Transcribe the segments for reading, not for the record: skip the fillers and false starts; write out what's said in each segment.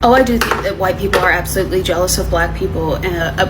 Oh, I do think that white people are absolutely jealous of black people,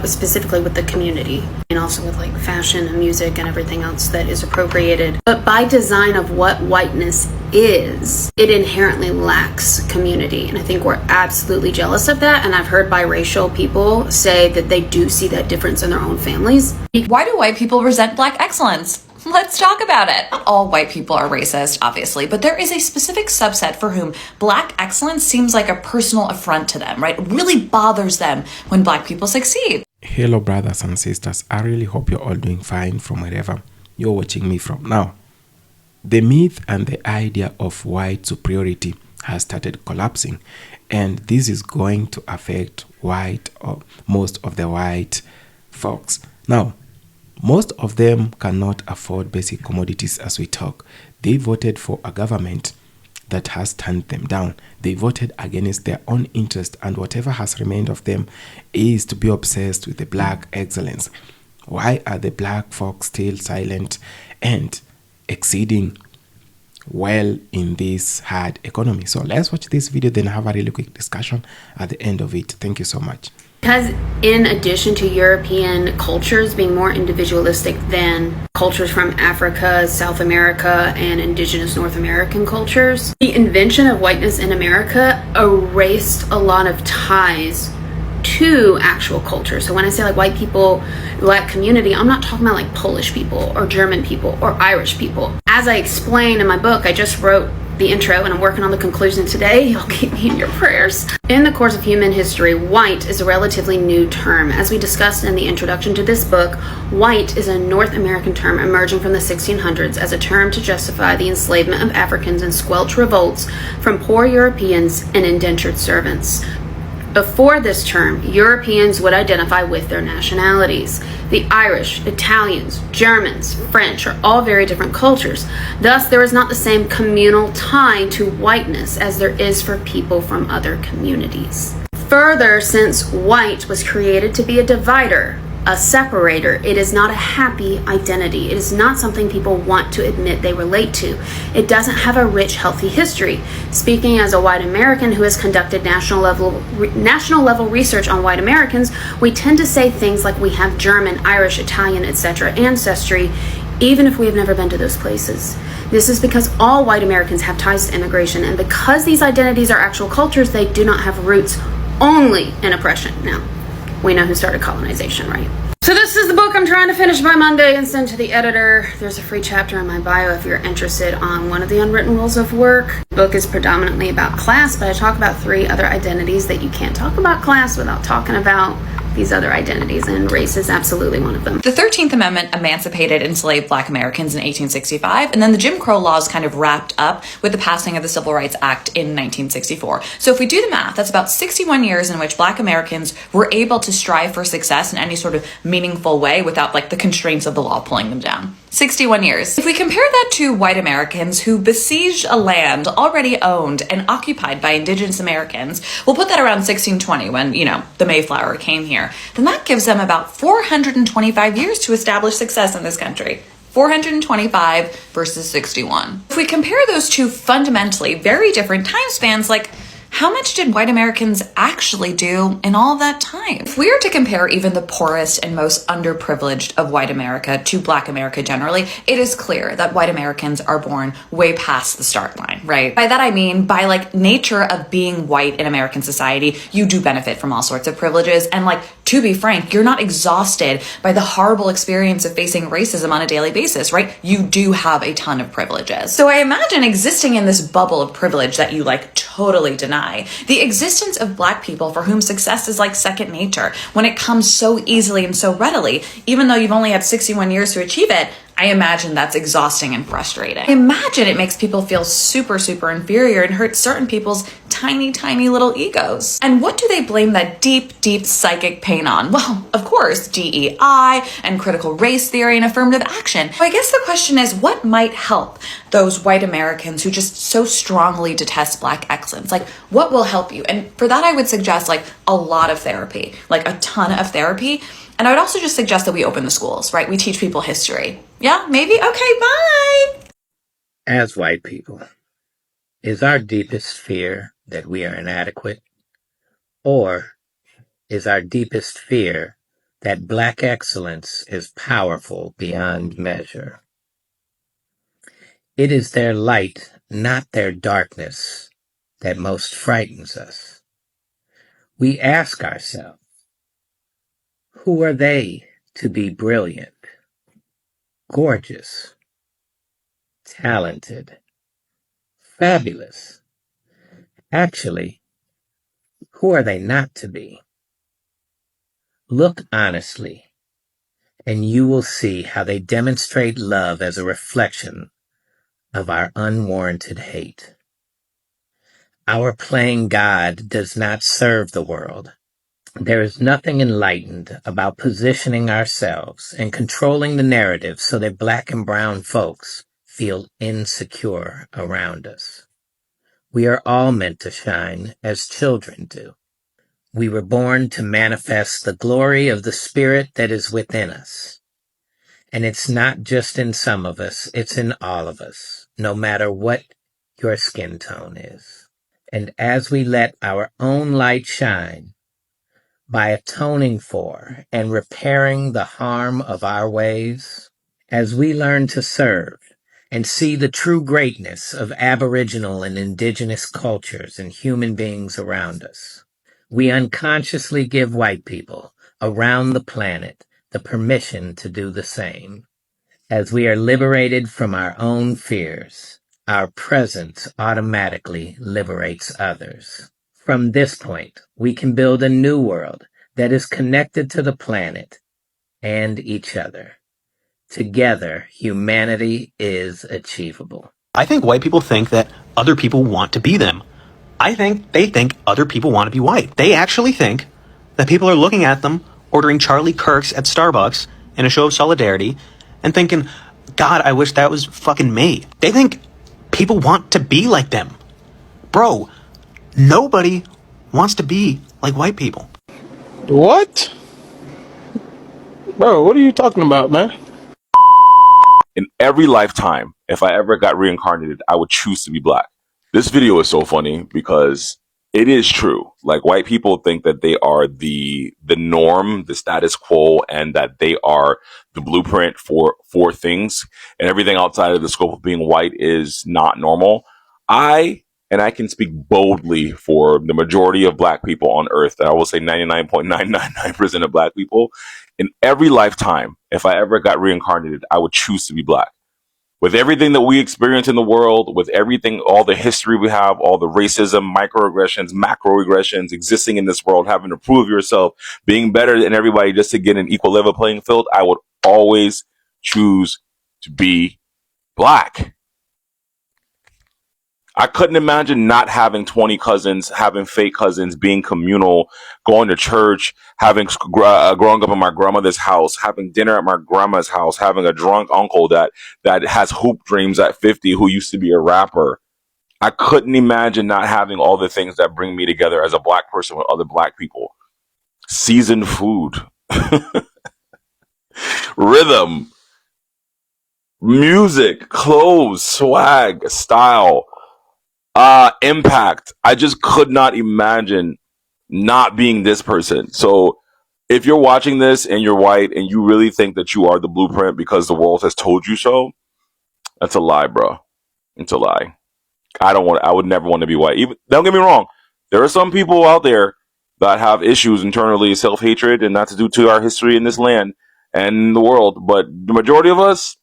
specifically with the community, and also with like fashion and music and everything else that is appropriated. But by design of what whiteness is, it inherently lacks community. And I think we're absolutely jealous of that. And I've heard biracial people say that they do see that difference in their own families. Why do white people resent black excellence? Let's talk about it. Not all white people are racist, obviously, but there is a specific subset for whom black excellence seems like a personal affront to them, right? It really bothers them when black people succeed. Hello, brothers and sisters. I really hope you're all doing fine from wherever you're watching me from. Now, the myth and the idea of white superiority has started collapsing, and this is going to affect most of the white folks. Now, most of them cannot afford basic commodities as we talk. They voted for a government that has turned them down. They voted against their own interest, and whatever has remained of them is to be obsessed with the black excellence. Why are the black folks still silent and exceeding well in this hard economy? So let's watch this video, then have a really quick discussion at the end of it. Thank you so much. Because in addition to European cultures being more individualistic than cultures from Africa, South America, and indigenous North American cultures, the invention of whiteness in America erased a lot of ties to actual culture. So when I say like white people, black community, I'm not talking about like Polish people or German people or Irish people. As I explain in my book, I just wrote the intro and I'm working on the conclusion today. You'll keep me in your prayers. In the course of human history, white is a relatively new term. As we discussed in the introduction to this book, white is a North American term emerging from the 1600s as a term to justify the enslavement of Africans and squelch revolts from poor Europeans and indentured servants. Before this term, Europeans would identify with their nationalities. The Irish, Italians, Germans, French are all very different cultures. Thus, there is not the same communal tie to whiteness as there is for people from other communities. Further, since white was created to be a divider, a separator, it is not a happy identity. It is not something people want to admit they relate to. It doesn't have a rich, healthy history. Speaking as a white American who has conducted national level research on white Americans, we tend to say things like we have German, Irish, Italian, etc. ancestry, even if we have never been to those places. This is because all white Americans have ties to immigration, and because these identities are actual cultures, they do not have roots only in oppression. Now, we know who started colonization, right? So this is the book I'm trying to finish by Monday and send to the editor. There's a free chapter in my bio if you're interested on one of the unwritten rules of work. The book is predominantly about class, but I talk about 3 other identities that you can't talk about class without talking about these other identities, and race is absolutely one of them. The 13th Amendment emancipated enslaved black Americans in 1865, and then the Jim Crow laws kind of wrapped up with the passing of the Civil Rights Act in 1964. So if we do the math, that's about 61 years in which black Americans were able to strive for success in any sort of meaningful way without like the constraints of the law pulling them down. 61 years. If we compare that to white Americans who besieged a land already owned and occupied by indigenous Americans, we'll put that around 1620 when, the Mayflower came here, then that gives them about 425 years to establish success in this country. 425 versus 61. If we compare those two fundamentally very different time spans, like how much did white Americans actually do in all that time? If we are to compare even the poorest and most underprivileged of white America to black America generally, it is clear that white Americans are born way past the start line, right? By that I mean, by like nature of being white in American society, you do benefit from all sorts of privileges. And like, to be frank, you're not exhausted by the horrible experience of facing racism on a daily basis, right? You do have a ton of privileges. So I imagine existing in this bubble of privilege that you like totally deny, the existence of black people for whom success is like second nature when it comes so easily and so readily, even though you've only had 61 years to achieve it. I imagine that's exhausting and frustrating. I imagine it makes people feel super, super inferior and hurts certain people's tiny, tiny little egos. And what do they blame that deep, deep psychic pain on? Well, of course, DEI and critical race theory and affirmative action. So I guess the question is, what might help those white Americans who just so strongly detest black excellence? Like, what will help you? And for that, I would suggest like a lot of therapy, like a ton of therapy. And I would also just suggest that we open the schools, right? We teach people history. Yeah, maybe? Okay, bye. As white people, is our deepest fear that we are inadequate? Or is our deepest fear that Black excellence is powerful beyond measure? It is their light, not their darkness, that most frightens us. We ask ourselves, who are they to be brilliant, gorgeous, talented, fabulous? Actually, who are they not to be? Look honestly, and you will see how they demonstrate love as a reflection of our unwarranted hate. Our playing God does not serve the world. There is nothing enlightened about positioning ourselves and controlling the narrative so that Black and brown folks feel insecure around us. We are all meant to shine as children do. We were born to manifest the glory of the Spirit that is within us. And it's not just in some of us, it's in all of us, no matter what your skin tone is. And as we let our own light shine, by atoning for and repairing the harm of our ways, as we learn to serve and see the true greatness of Aboriginal and Indigenous cultures and human beings around us, we unconsciously give white people around the planet the permission to do the same. As we are liberated from our own fears, our presence automatically liberates others. From this point, we can build a new world that is connected to the planet and each other. Together, humanity is achievable. I think white people think that other people want to be them. I think they think other people want to be white. They actually think that people are looking at them, ordering Charlie Kirk's at Starbucks in a show of solidarity, and thinking, God, I wish that was fucking me. They think people want to be like them. Bro, nobody wants to be like white people. What? Bro, what are you talking about, man? In every lifetime, if I ever got reincarnated, I would choose to be Black. This video is so funny because it is true. Like, white people think that they are the norm, the status quo, and that they are the blueprint for things, and everything outside of the scope of being white is not normal. I can speak boldly for the majority of Black people on earth, that I will say 99.999% of Black people. In every lifetime, if I ever got reincarnated, I would choose to be Black. With everything that we experience in the world, with everything, all the history we have, all the racism, microaggressions, macroaggressions existing in this world, having to prove yourself, being better than everybody just to get an equal level playing field, I would always choose to be Black. I couldn't imagine not having 20 cousins, having fake cousins, being communal, going to church, having growing up in my grandmother's house, having dinner at my grandma's house, having a drunk uncle that has hoop dreams at 50 who used to be a rapper. I couldn't imagine not having all the things that bring me together as a Black person with other Black people. Seasoned food, rhythm, music, clothes, swag, style. Impact. I just could not imagine not being this person. So if you're watching this and you're white and you really think that you are the blueprint because the world has told you so, that's a lie, bro. It's a lie. I would never want to be white. Even, don't get me wrong. There are some people out there that have issues internally, self-hatred, and that's due to our history in this land and the world. But the majority of us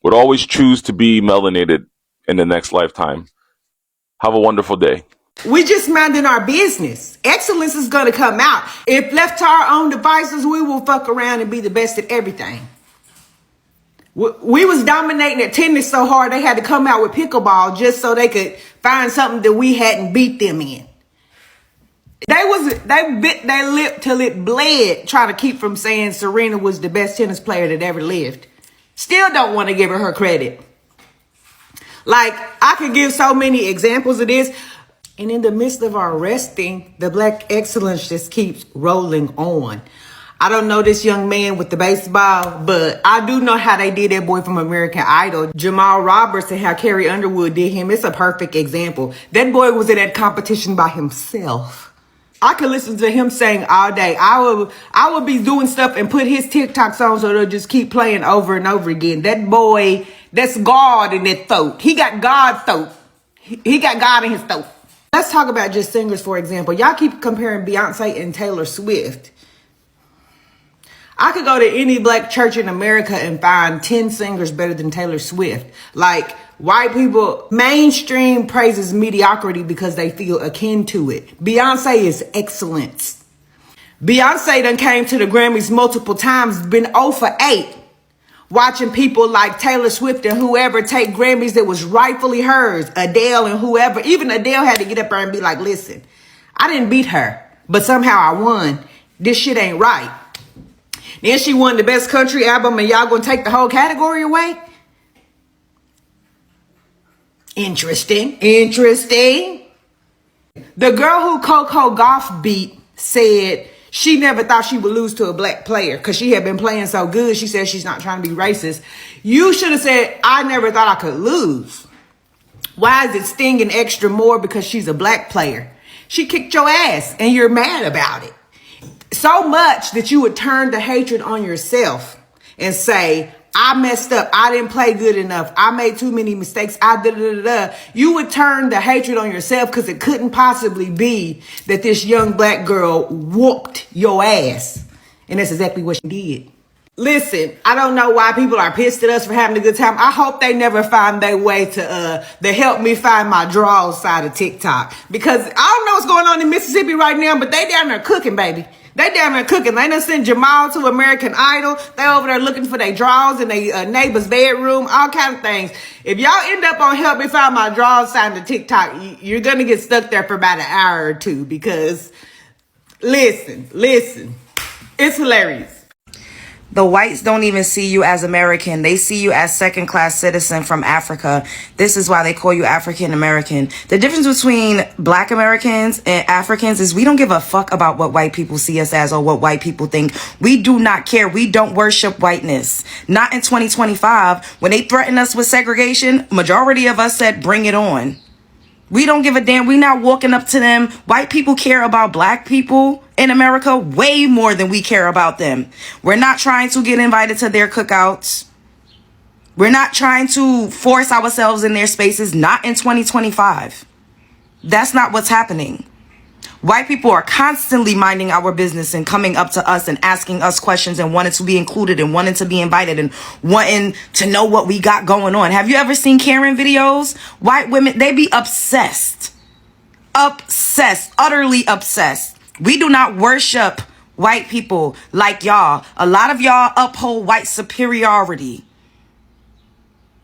would always choose to be melanated in the next lifetime. Have a wonderful day. We just minding our business. Excellence is going to come out. If left to our own devices, we will fuck around and be the best at everything. We was dominating at tennis so hard they had to come out with pickleball just so they could find something that we hadn't beat them in. They bit their lip till it bled trying to keep from saying Serena was the best tennis player that ever lived. Still don't want to give her credit. Like, I could give so many examples of this. And in the midst of our resting, the Black excellence just keeps rolling on. I don't know this young man with the baseball, but I do know how they did that boy from American Idol, Jamal Roberts, and how Carrie Underwood did him. It's a perfect example. That boy was in that competition by himself. I could listen to him sing all day. I would be doing stuff and put his TikToks on so they'll just keep playing over and over again. That boy, that's God in that throat. He got God throat. He got God in his throat. Let's talk about just singers, for example. Y'all keep comparing Beyonce and Taylor Swift. I could go to any black church in America and find 10 singers better than Taylor Swift. Like, white people, mainstream praises mediocrity because they feel akin to it. Beyonce is excellence. Beyonce done came to the Grammys multiple times, been 0 for 8. Watching people like Taylor Swift and whoever take Grammys that was rightfully hers. Adele and whoever. Even Adele had to get up there and be like, listen, I didn't beat her, but somehow I won. This shit ain't right. Then she won the best country album and y'all gonna take the whole category away? Interesting. The girl who Coco Gauff beat said she never thought she would lose to a black player because she had been playing so good. She said she's not trying to be racist. You should have said, I never thought I could lose. Why is it stinging extra more because she's a black player? She kicked your ass and you're mad about it. So much that you would turn the hatred on yourself and say, I messed up. I didn't play good enough. I made too many mistakes. You would turn the hatred on yourself because it couldn't possibly be that this young black girl whooped your ass. And that's exactly what she did. Listen, I don't know why people are pissed at us for having a good time. I hope they never find their way to help me find my draws side of TikTok. Because I don't know what's going on in Mississippi right now, but they down there cooking, baby. They down there cooking. They done sent Jamal to American Idol. They over there looking for their drawers in their neighbor's bedroom, all kind of things. If y'all end up on Help Me Find My Draws side of TikTok, you're going to get stuck there for about an hour or two because, listen, it's hilarious. The whites don't even see you as American. They see you as second-class citizen from Africa. This is why they call you African American. The difference between black Americans and Africans is we don't give a fuck about what white people see us as or what white people think. We do not care. We don't worship whiteness. Not in 2025. When they threatened us with segregation, majority of us said, bring it on. We don't give a damn. We not walking up to them. White people care about black people in America way more than we care about them. We're not trying to get invited to their cookouts. We're not trying to force ourselves in their spaces. Not in 2025. That's not what's happening. White people are constantly minding our business and coming up to us and asking us questions and wanting to be included and wanting to be invited and wanting to know what we got going on. Have you ever seen Karen videos? White women, they be obsessed. Obsessed. Utterly obsessed. We do not worship white people like y'all. A lot of y'all uphold white superiority.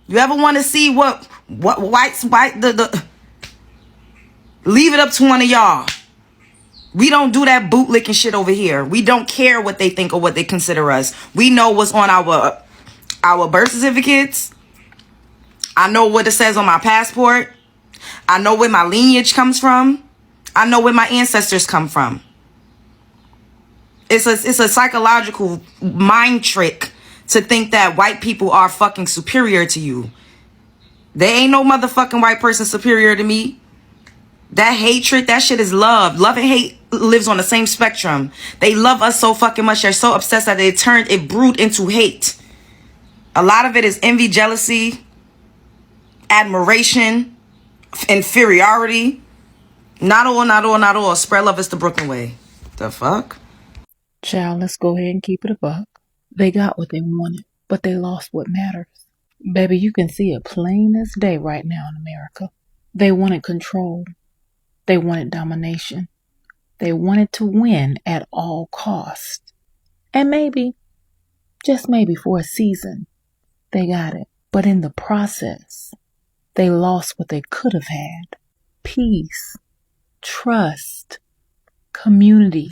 You ever want to see what leave it up to one of y'all. We don't do that bootlicking shit over here. We don't care what they think or what they consider us. We know what's on our birth certificates. I know what it says on my passport. I know where my lineage comes from. I know where my ancestors come from. It's a psychological mind trick to think that white people are fucking superior to you. There ain't no motherfucking white person superior to me. That hatred, that shit is love. Love and hate lives on the same spectrum. They love us so fucking much. They're so obsessed that it brewed into hate. A lot of it is envy, jealousy, admiration, inferiority. Not all. Spread love is the Brooklyn way. The fuck? Child, let's go ahead and keep it a buck. They got what they wanted, but they lost what matters. Baby, you can see it plain as day right now in America. They wanted control. They wanted domination. They wanted to win at all costs. And maybe, just maybe for a season, they got it. But in the process, they lost what they could have had. Peace, trust, community,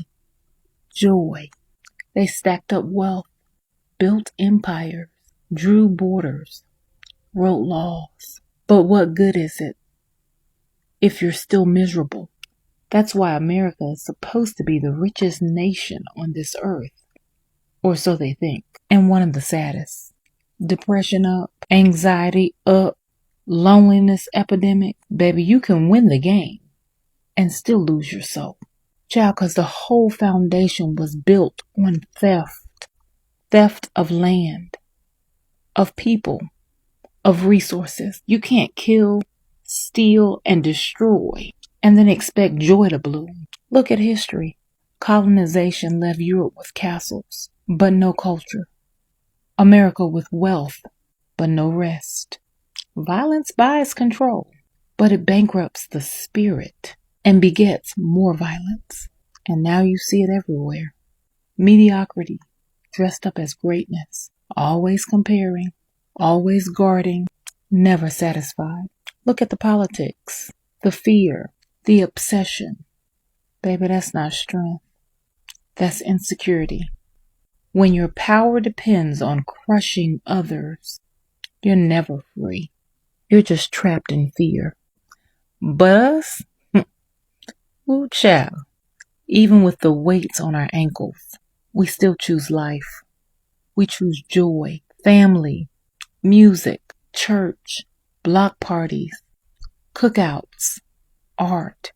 joy. They stacked up wealth, built empires, drew borders, wrote laws. But what good is it if you're still miserable? That's why America is supposed to be the richest nation on this earth. Or so they think. And one of the saddest. Depression up, anxiety up, loneliness epidemic. Baby, you can win the game and still lose your soul. Child, because the whole foundation was built on theft of land, of people, of resources. You can't kill, steal, and destroy and then expect joy to bloom. Look at history. Colonization left Europe with castles, but no culture. America with wealth, but no rest. Violence buys control, but it bankrupts the spirit and begets more violence. And now you see it everywhere. Mediocrity, dressed up as greatness, always comparing, always guarding, never satisfied. Look at the politics, the fear, the obsession. Baby, that's not strength. That's insecurity. When your power depends on crushing others, you're never free. You're just trapped in fear. But us? Ooh, child. Even with the weights on our ankles, we still choose life. We choose joy, family, music, church, block parties, cookouts, art,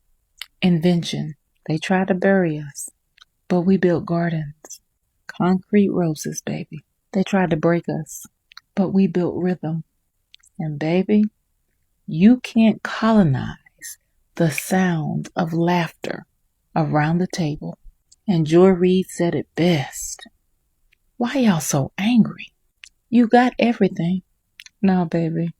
invention. They tried to bury us, but we built gardens. Concrete roses, baby. They tried to break us, but we built rhythm. And baby, you can't colonize the sound of laughter around the table. And Joy Reid said it best. Why y'all so angry? You got everything. No, baby.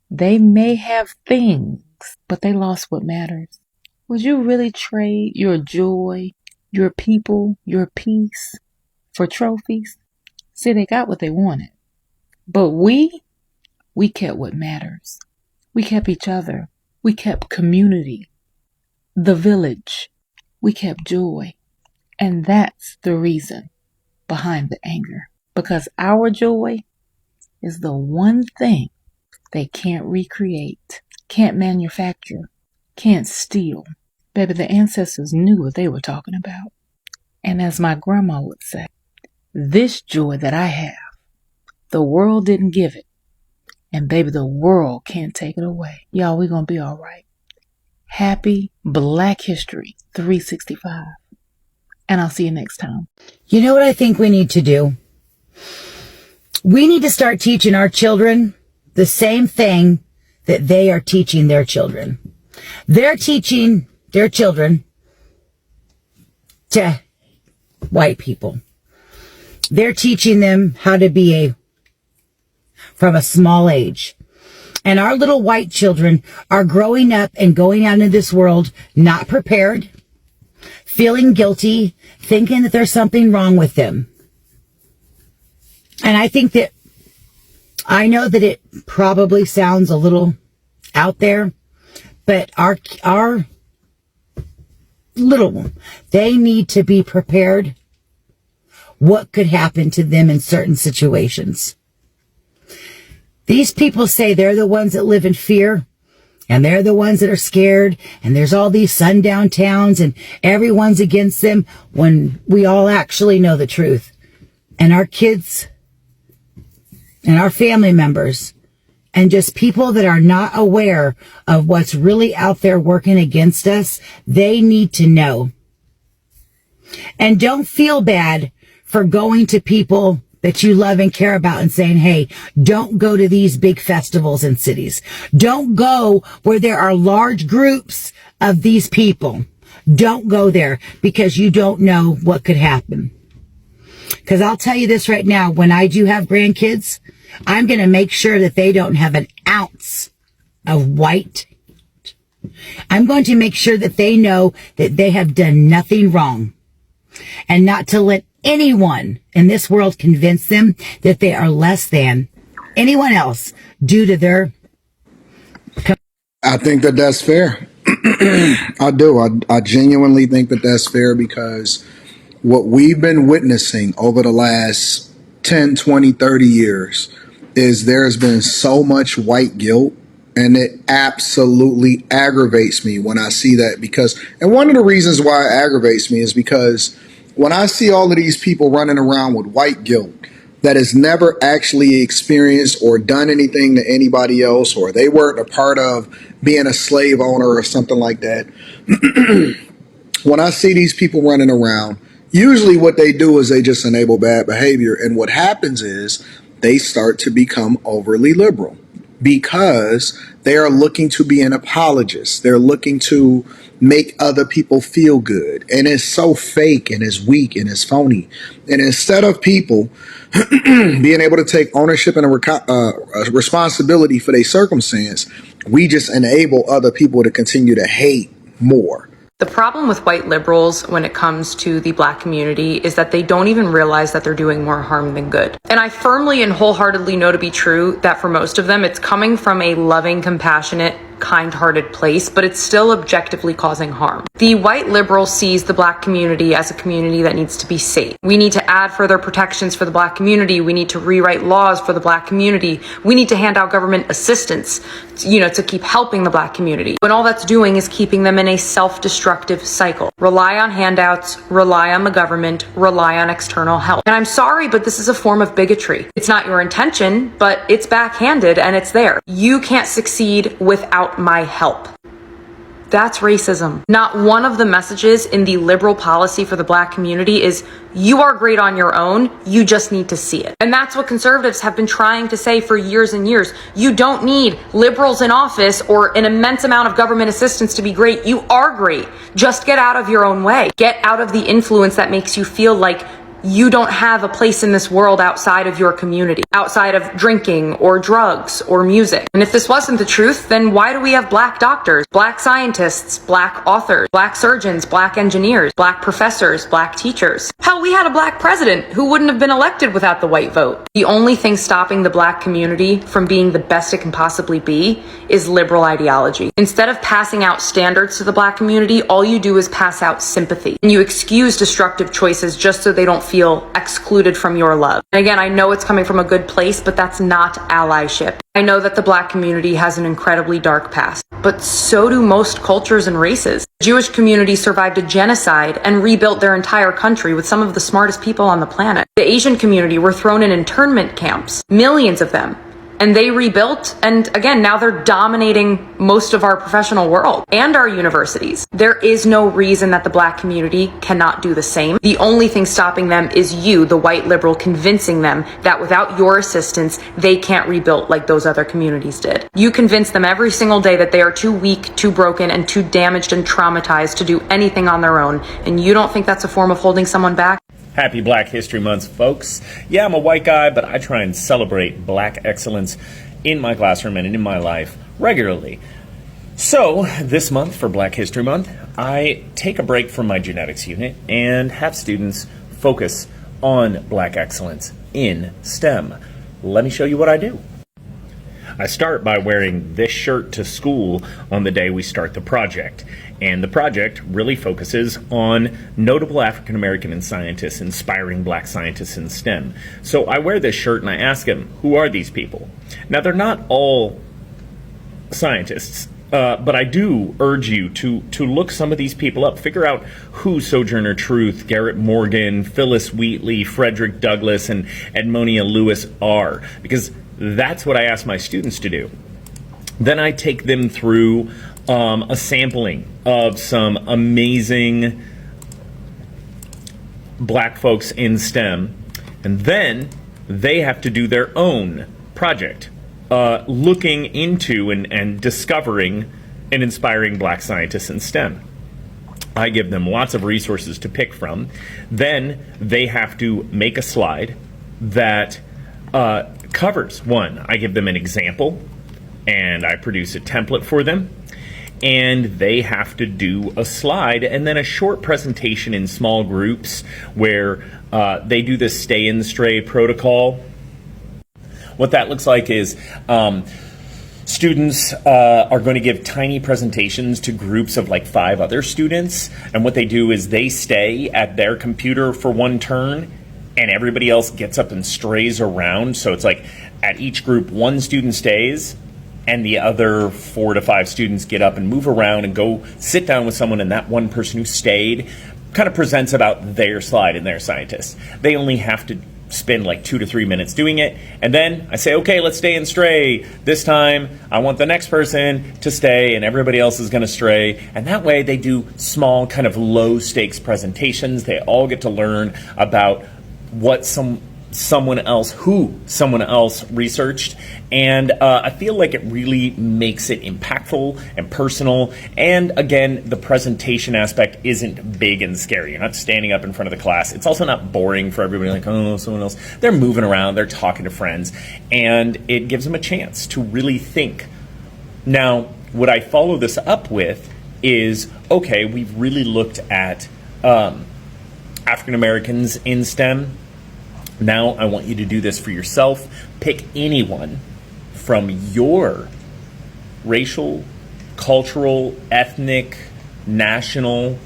They may have things, but they lost what matters. Would you really trade your joy, your people, your peace for trophies? See, they got what they wanted. But we kept what matters. We kept each other. We kept community, the village. We kept joy. And that's the reason behind the anger. Because our joy is the one thing they can't recreate, can't manufacture, can't steal. Baby, the ancestors knew what they were talking about. And as my grandma would say, this joy that I have, the world didn't give it. And baby, the world can't take it away. Y'all, we're going to be all right. Happy Black History 365. And I'll see you next time. You know what I think we need to do? We need to start teaching our children the same thing that they are teaching their children. They're teaching their children to white people. They're teaching them how to be from a small age. And our little white children are growing up and going out into this world not prepared, feeling guilty, thinking that there's something wrong with them. And I know that it probably sounds a little out there, but our little one, they need to be prepared what could happen to them in certain situations. These people say they're the ones that live in fear, and they're the ones that are scared, and there's all these sundown towns, and everyone's against them, when we all actually know the truth. And our kids and our family members and just people that are not aware of what's really out there working against us, they need to know. And don't feel bad for going to people that you love and care about and saying, hey, don't go to these big festivals in cities. Don't go where there are large groups of these people. Don't go there, because you don't know what could happen. Because I'll tell you this right now, when I do have grandkids, I'm going to make sure that they don't have an ounce of white. I'm going to make sure that they know that they have done nothing wrong, and not to let anyone in this world convince them that they are less than anyone else due to their... I think that that's fair. I do. I genuinely think that that's fair, because what we've been witnessing over the last 10, 20, 30 years is there's been so much white guilt, and it absolutely aggravates me when I see that. And one of the reasons why it aggravates me is because when I see all of these people running around with white guilt that has never actually experienced or done anything to anybody else, or they weren't a part of being a slave owner or something like that. when I see these people running around, usually what they do is they just enable bad behavior. And what happens is they start to become overly liberal because they are looking to be an apologist. They're looking to make other people feel good. And it's so fake and it's weak and it's phony. And instead of people being able to take ownership and a responsibility for their circumstance, we just enable other people to continue to hate more. The problem with white liberals when it comes to the Black community is that they don't even realize that they're doing more harm than good. And I firmly and wholeheartedly know to be true that for most of them, it's coming from a loving, compassionate, kind-hearted place, but it's still objectively causing harm. The white liberal sees the Black community as a community that needs to be safe. We need to add further protections for the Black community. We need to rewrite laws for the Black community. We need to hand out government assistance, to keep helping the Black community. When all that's doing is keeping them in a self-destructive cycle. Rely on handouts, rely on the government, rely on external help. And I'm sorry, but this is a form of bigotry. It's not your intention, but it's backhanded and it's there. You can't succeed without my help. That's racism. Not one of the messages in the liberal policy for the Black community is, you are great on your own, you just need to see it. And that's what conservatives have been trying to say for years and years. You don't need liberals in office or an immense amount of government assistance to be great. You are great. Just get out of your own way. Get out of the influence that makes you feel like you don't have a place in this world outside of your community, outside of drinking or drugs or music. And if this wasn't the truth, then why do we have Black doctors, Black scientists, Black authors, Black surgeons, Black engineers, Black professors, Black teachers? Hell, we had a Black president who wouldn't have been elected without the white vote. The only thing stopping the Black community from being the best it can possibly be is liberal ideology. Instead of passing out standards to the Black community, all you do is pass out sympathy. And you excuse destructive choices just so they don't feel excluded from your love. And again, I know it's coming from a good place, but that's not allyship. I know that the Black community has an incredibly dark past, but so do most cultures and races. The Jewish community survived a genocide and rebuilt their entire country with some of the smartest people on the planet. The Asian community were thrown in internment camps, millions of them. And they rebuilt, and again, now they're dominating most of our professional world and our universities. There is no reason that the Black community cannot do the same. The only thing stopping them is you, the white liberal, convincing them that without your assistance, they can't rebuild like those other communities did. You convince them every single day that they are too weak, too broken, and too damaged and traumatized to do anything on their own. And you don't think that's a form of holding someone back? Happy Black History Month, folks. Yeah, I'm a white guy, but I try and celebrate Black excellence in my classroom and in my life regularly. So, this month for Black History Month, I take a break from my genetics unit and have students focus on Black excellence in STEM. Let me show you what I do. I start by wearing this shirt to school on the day we start the project. And the project really focuses on notable African American and scientists, inspiring Black scientists in STEM. So I wear this shirt and I ask them, who are these people? Now, they're not all scientists, but I do urge you to look some of these people up. Figure out who Sojourner Truth, Garrett Morgan, Phyllis Wheatley, Frederick Douglass, and Edmonia Lewis are, because that's what I ask my students to do. Then I take them through a sampling of some amazing Black folks in STEM, and then they have to do their own project, looking into and discovering and inspiring Black scientists in STEM. I give them lots of resources to pick from. Then they have to make a slide that covers one. I give them an example, and I produce a template for them. And they have to do a slide and then a short presentation in small groups where they do the stay and stray protocol. What that looks like is students are going to give tiny presentations to groups of like 5 other students. And what they do is they stay at their computer for one turn and everybody else gets up and strays around. So it's like at each group, one student stays and the other 4 to 5 students get up and move around and go sit down with someone, and that one person who stayed kind of presents about their slide and their scientists. They only have to spend like 2 to 3 minutes doing it, and then I say, okay, let's stay and stray. This time I want the next person to stay and everybody else is going to stray. And that way they do small kind of low stakes presentations. They all get to learn about what someone else researched, and I feel like it really makes it impactful and personal. And again, the presentation aspect isn't big and scary. You're not standing up in front of the class. It's also not boring for everybody, like, oh, someone else. They're moving around, they're talking to friends, and it gives them a chance to really think. Now, what I follow this up with is, okay, we've really looked at African Americans in STEM. Now I want you to do this for yourself. Pick anyone from your racial, cultural, ethnic, national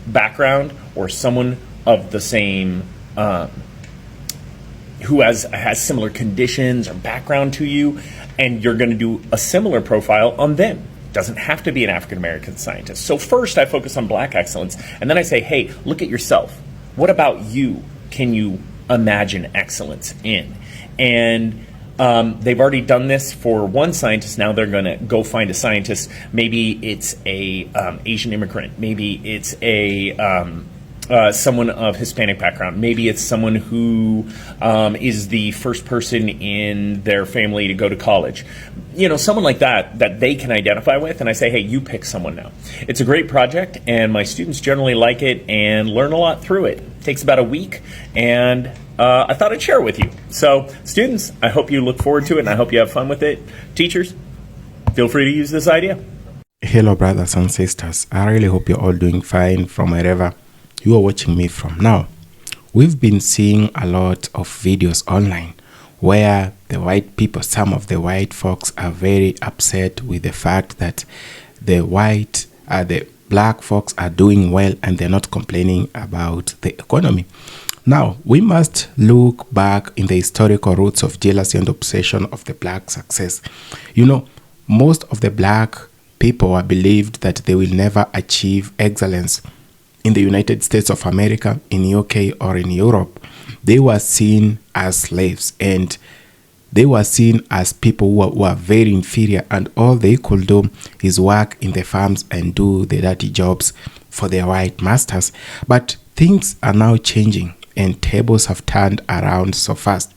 background, or someone of the same, who has similar conditions or background to you, and you're going to do a similar profile on them. Doesn't have to be an African American scientist. So first I focus on Black excellence, and then I say, hey, look at yourself. What about you can you imagine excellence in? And they've already done this for one scientist. Now they're going to go find a scientist. Maybe it's a Asian immigrant. Maybe it's a someone of Hispanic background. Maybe it's someone who is the first person in their family to go to college. You know, someone like that they can identify with, and I say, hey, you pick someone now. It's a great project, and my students generally like it and learn a lot through it. It takes about a week, and I thought I'd share it with you. So, students, I hope you look forward to it, and I hope you have fun with it. Teachers, feel free to use this idea. Hello, brothers and sisters. I really hope you're all doing fine from wherever you are watching me from. Now, we've been seeing a lot of videos online where the white people, some of the white folks, are very upset with the fact that the black folks are doing well and they're not complaining about the economy. Now, we must look back in the historical roots of jealousy and obsession of the black success. You know, most of the black people are believed that they will never achieve excellence in the United States of America, in UK, or in Europe. They were seen as slaves, and they were seen as people who were very inferior, and all they could do is work in the farms and do the dirty jobs for their white masters. But things are now changing, and tables have turned around so fast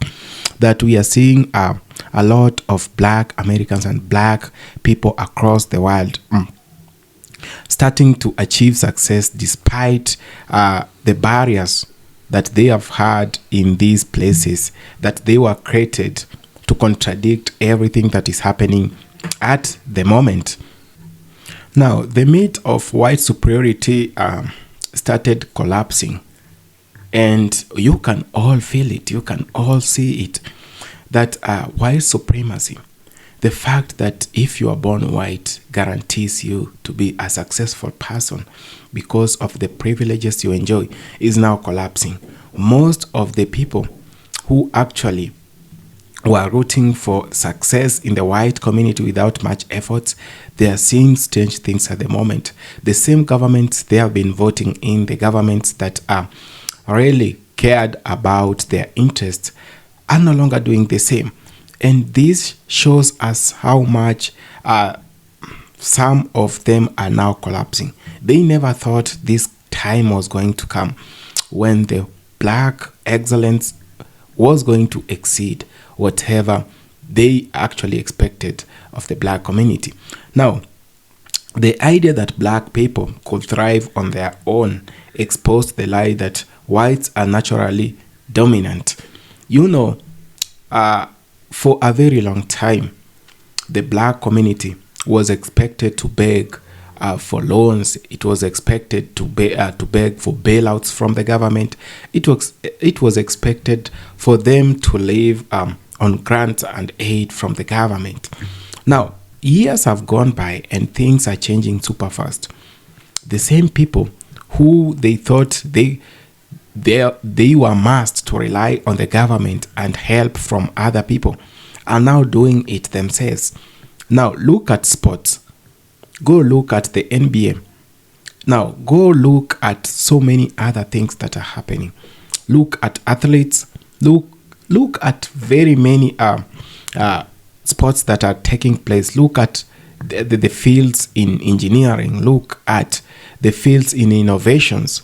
that we are seeing a lot of black Americans and black people across the world starting to achieve success despite the barriers that they have had in these places, that they were created to contradict everything that is happening at the moment. Now, the myth of white superiority started collapsing, and you can all feel it, you can all see it, that white supremacy, the fact that if you are born white guarantees you to be a successful person because of the privileges you enjoy, is now collapsing. Most of the people who actually were rooting for success in the white community without much effort, they are seeing strange things at the moment. The same governments they have been voting in, the governments that are really cared about their interests, are no longer doing the same. And this shows us how much some of them are now collapsing. They never thought this time was going to come when the black excellence was going to exceed whatever they actually expected of the black community. Now, the idea that black people could thrive on their own exposed the lie that whites are naturally dominant. You know, for a very long time, the black community was expected to beg for loans. It was expected to beg for bailouts from the government. It was expected for them to live on grants and aid from the government. Now, years have gone by and things are changing super fast. The same people who they thought they were must to rely on the government and help from other people are now doing it themselves. Now look at sports. Go look at the NBA. Now go look at so many other things that are happening. Look at athletes Look at very many sports that are taking place. Look at the fields in engineering. Look at the fields in innovations.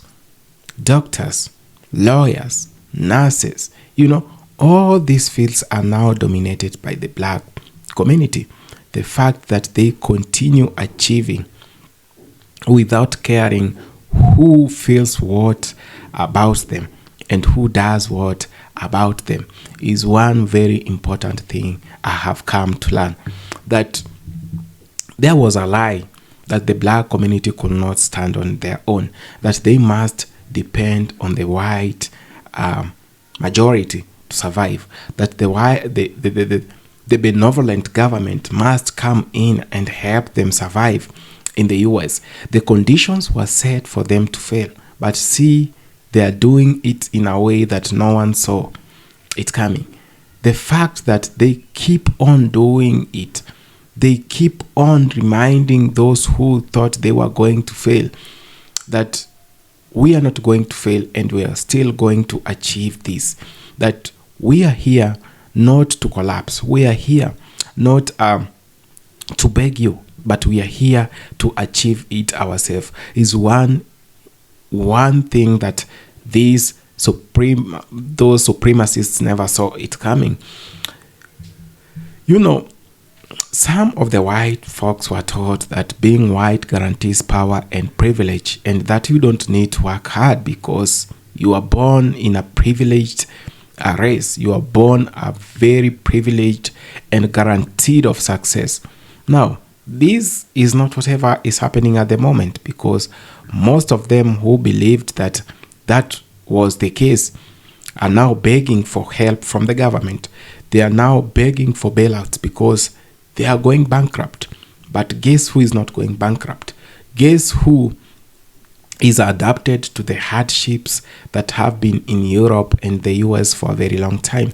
Doctors, lawyers, nurses, all these fields are now dominated by the black community. The fact that they continue achieving without caring who feels what about them and who does what about them is one very important thing I have come to learn. That there was a lie that the black community could not stand on their own, that they must depend on the white majority to survive, that the benevolent government must come in and help them survive. In the US, the conditions were set for them to fail, but see, they are doing it in a way that no one saw it coming. The fact that they keep on doing it, they keep on reminding those who thought they were going to fail that we are not going to fail and we are still going to achieve this. That we are here not to collapse. We are here not to beg you, but we are here to achieve it ourselves. Is one thing that those supremacists never saw it coming. Some of the white folks were taught that being white guarantees power and privilege, and that you don't need to work hard because you are born in a privileged race. You are born a very privileged and guaranteed of success. Now, this is not whatever is happening at the moment, because most of them who believed that that was the case are now begging for help from the government. They are now begging for bailouts because they are going bankrupt. But guess who is not going bankrupt? Guess who is adapted to the hardships that have been in Europe and the US for a very long time?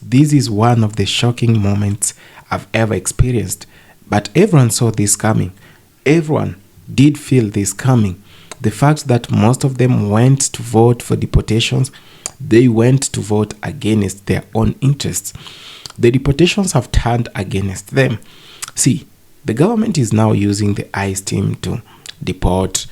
This is one of the shocking moments I've ever experienced. But everyone saw this coming. Everyone did feel this coming. The fact that most of them went to vote for deportations, they went to vote against their own interests. The deportations have turned against them. See, the government is now using the ICE team to deport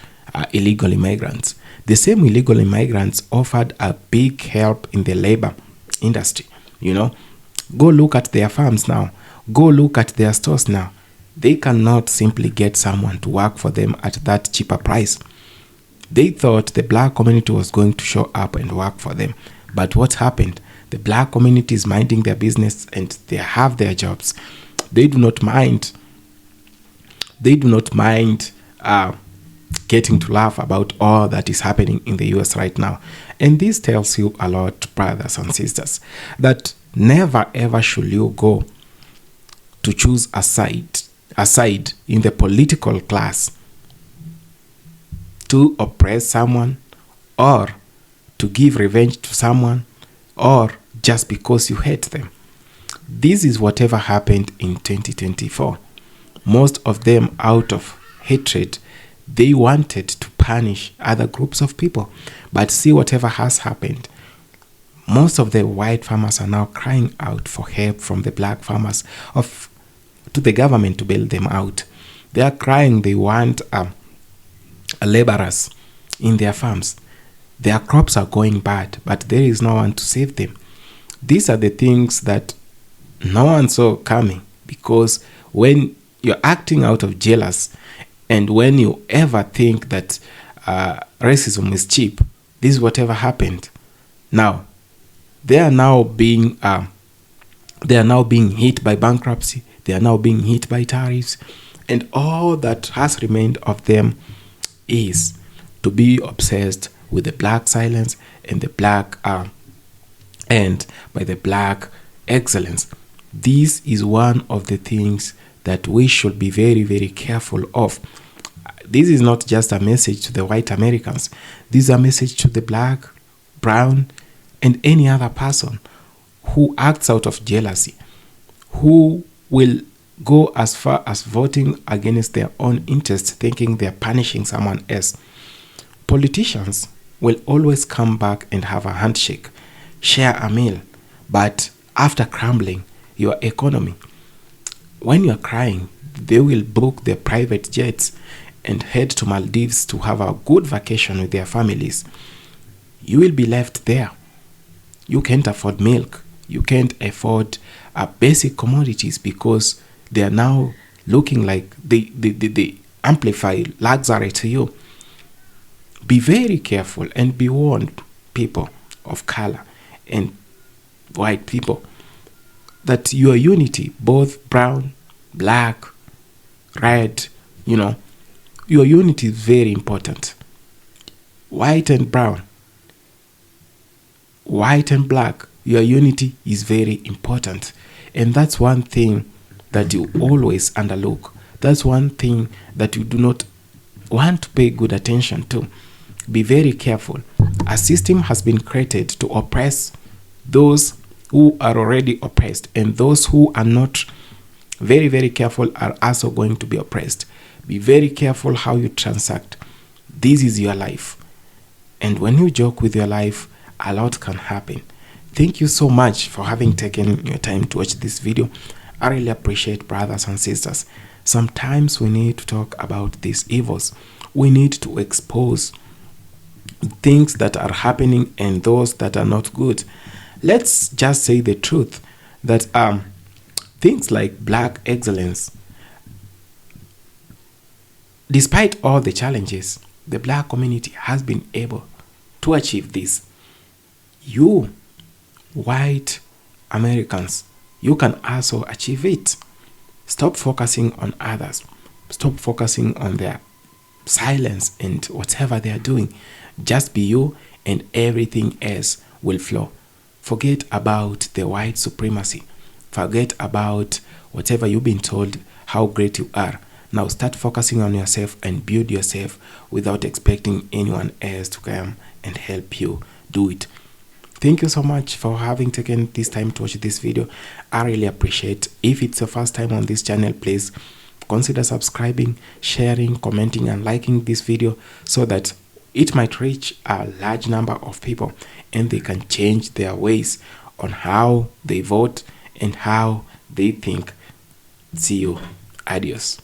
illegal immigrants. The same illegal immigrants offered a big help in the labor industry. Go look at their farms now. Go look at their stores now. They cannot simply get someone to work for them at that cheaper price. They thought the black community was going to show up and work for them. But what happened? The black community is minding their business and they have their jobs. They do not mind. They do not mind getting to laugh about all that is happening in the US right now. And this tells you a lot, brothers and sisters, that never ever should you go to choose a side in the political class to oppress someone, or to give revenge to someone, or just because you hate them. This is whatever happened in 2024. Most of them, out of hatred, they wanted to punish other groups of people. But see whatever has happened. Most of the white farmers are now crying out for help from the black farmers to the government to bail them out. They are crying, they want laborers in their farms. Their crops are going bad, but there is no one to save them. These are the things that no one saw coming, because when you're acting out of jealous and when you ever think that racism is cheap, this is whatever happened. Now, they are now being hit by bankruptcy. They are now being hit by tariffs, and all that has remained of them is to be obsessed with the black silence and the black and by the black excellence. This is one of the things that we should be very, very careful of. This is not just a message to the white Americans. This is a message to the black, brown, and any other person who acts out of jealousy, who will go as far as voting against their own interests, thinking they're punishing someone else. Politicians will always come back and have a handshake, share a meal, but after crumbling your economy, when you're crying, they will book their private jets and head to Maldives to have a good vacation with their families. You will be left there. You can't afford milk. You can't afford basic commodities because they are now looking like they amplify luxury to you. Be very careful and be warned, people of color and white people, that your unity, both brown, black, red, your unity is very important. White and brown, white and black, your unity is very important. And that's one thing that you always underlook. That's one thing that you do not want to pay good attention to. Be very careful. A system has been created to oppress those who are already oppressed, and those who are not very, very careful are also going to be oppressed. Be very careful how you transact. This is your life. And when you joke with your life, a lot can happen. Thank you so much for having taken your time to watch this video. I really appreciate, brothers and sisters. Sometimes we need to talk about these evils. We need to expose things that are happening and those that are not good. Let's just say the truth that things like black excellence, despite all the challenges, the black community has been able to achieve this. You, white Americans, you can also achieve it. Stop focusing on others. Stop focusing on their silence and whatever they are doing. Just be you and everything else will flow. Forget about the white supremacy. Forget about whatever you've been told how great you are. Now start focusing on yourself and build yourself without expecting anyone else to come and help you do it. Thank you so much for having taken this time to watch this video. I really appreciate. If it's your first time on this channel, please consider subscribing, sharing, commenting, and liking this video so that it might reach a large number of people and they can change their ways on how they vote and how they think. See you. Adios.